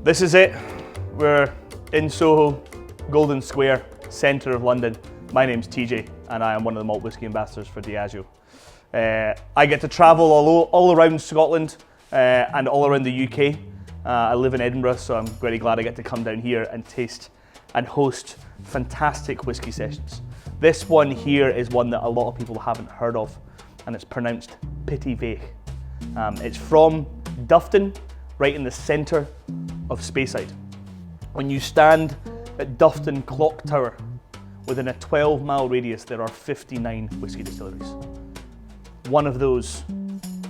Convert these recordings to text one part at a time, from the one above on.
This is it. We're in Soho, Golden Square, centre of London. My name's TJ and I am one of the malt whisky ambassadors for Diageo. I get to travel all around Scotland and all around the UK. I live in Edinburgh, so I'm very glad I get to come down here and taste and host fantastic whisky sessions. This one here is one that a lot of people haven't heard of, and it's pronounced Pittyvaich. It's from Dufton, right in the centre of Speyside. When you stand at Dufton Clock Tower, within a 12-mile radius there are 59 whisky distilleries. One of those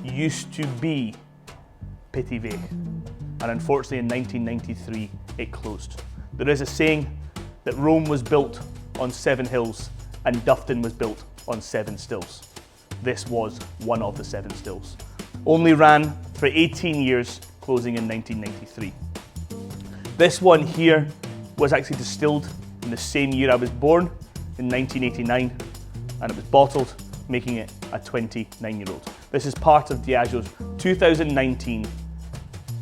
used to be Pittyvaich, and unfortunately in 1993 it closed. There is a saying that Rome was built on 7 hills and Dufton was built on 7 stills. This was one of the 7 stills. Only ran for 18 years, closing in 1993. This one here was actually distilled in the same year I was born, in 1989, and it was bottled, making it a 29-year-old. This is part of Diageo's 2019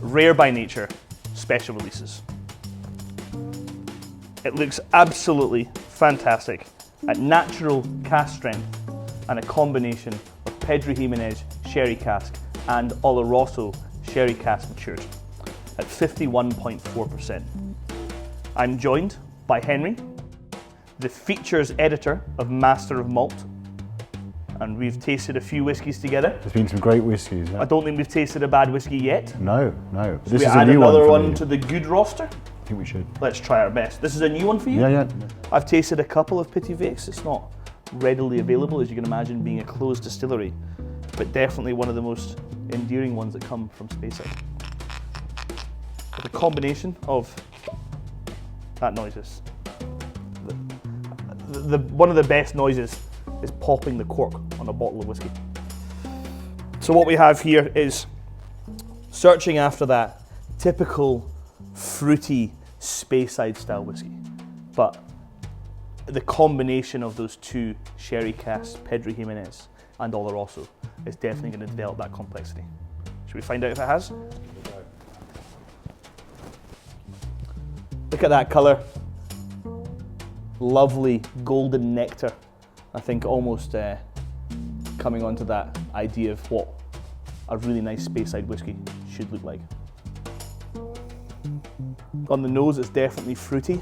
Rare by Nature special releases. It looks absolutely fantastic at natural cask strength and a combination of Pedro Jimenez sherry cask and Oloroso sherry cask matured at 51.4%. I'm joined by Henry, the features editor of Master of Malt, and we've tasted a few whiskies together. There's been some great whiskies. Yeah. I don't think we've tasted a bad whiskey yet. No. So this is a new another one to the good roster. I think we should. Let's try our best. This is a new one for you? Yeah. I've tasted a couple of Pittyvaichs. It's not readily available, as you can imagine, being a closed distillery, but definitely one of the most endearing ones that come from Speyside. The combination of that noises. One of the best noises is popping the cork on a bottle of whiskey. So what we have here is searching after that typical fruity Speyside style whiskey, but the combination of those two sherry casks, Pedro Jimenez and Oloroso, is definitely going to develop that complexity. Should we find out if it has? Look at that colour. Lovely golden nectar. I think almost coming onto that idea of what a really nice Speyside whiskey should look like. On the nose, it's definitely fruity,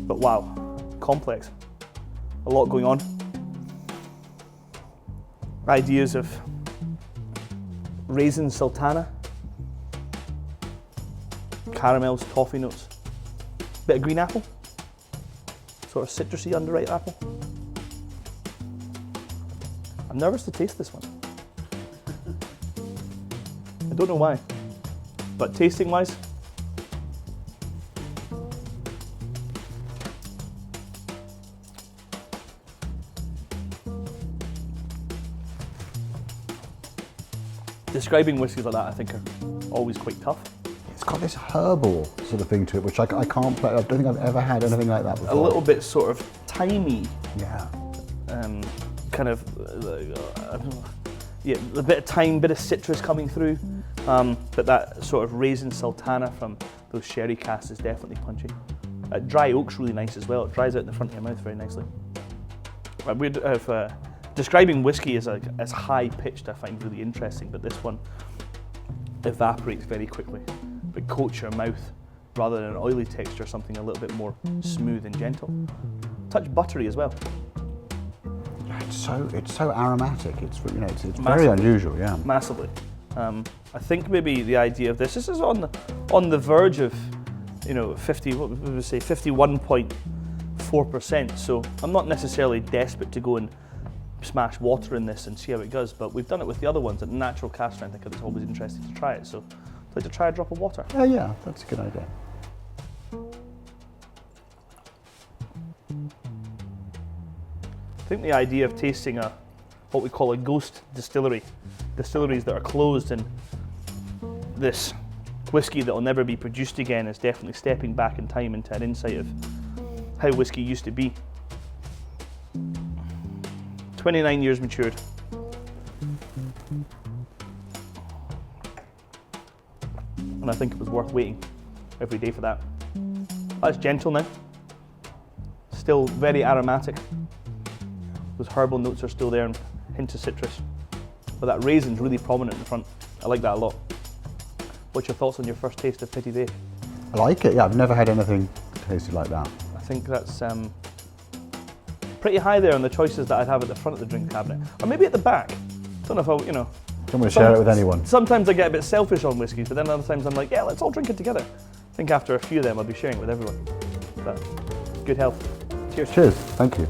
but wow, complex. A lot going on. Ideas of raisin sultana, caramels, toffee notes, bit of green apple, sort of citrusy underripe apple. I'm nervous to taste this one. I don't know why, but tasting wise, describing whiskies like that I think are always quite tough. It's got this herbal sort of thing to it, which I can't play. I don't think I've ever had anything like that before. A little bit sort of timey. Yeah. Kind of, yeah, a bit of thyme, bit of citrus coming through. But that sort of raisin sultana from those sherry casks is definitely punchy. Dry oak's really nice as well. It dries out in the front of your mouth very nicely. Describing whiskey as high pitched I find really interesting, but this one evaporates very quickly, but coats your mouth rather than an oily texture, something a little bit more smooth and gentle. Touch buttery as well. It's so aromatic. It's very unusual. Yeah. Massively. I think maybe the idea of this is on the verge of 51.4%. So I'm not necessarily desperate to go and smash water in this and see how it goes, but we've done it with the other ones at natural cask strength. I think it's always interesting to try it. So I'd like to try a drop of water. Yeah, that's a good idea. I think the idea of tasting what we call a ghost distillery, distilleries that are closed, and this whiskey that will never be produced again, is definitely stepping back in time into an insight of how whiskey used to be. 29 years matured. and I think it was worth waiting every day for that. That's gentle now. Still very aromatic. Those herbal notes are still there and hint of citrus. But that raisin's really prominent in the front. I like that a lot. What's your thoughts on your first taste of Pittyvaich? I like it, yeah. I've never had anything tasted like that. I think that's pretty high there on the choices that I'd have at the front of the drink cabinet. Or maybe at the back. Don't know if I, Don't want to share it with anyone. Sometimes I get a bit selfish on whiskies, but then other times I'm like, yeah, let's all drink it together. I think after a few of them I'll be sharing it with everyone. But good health. Cheers. Cheers, thank you.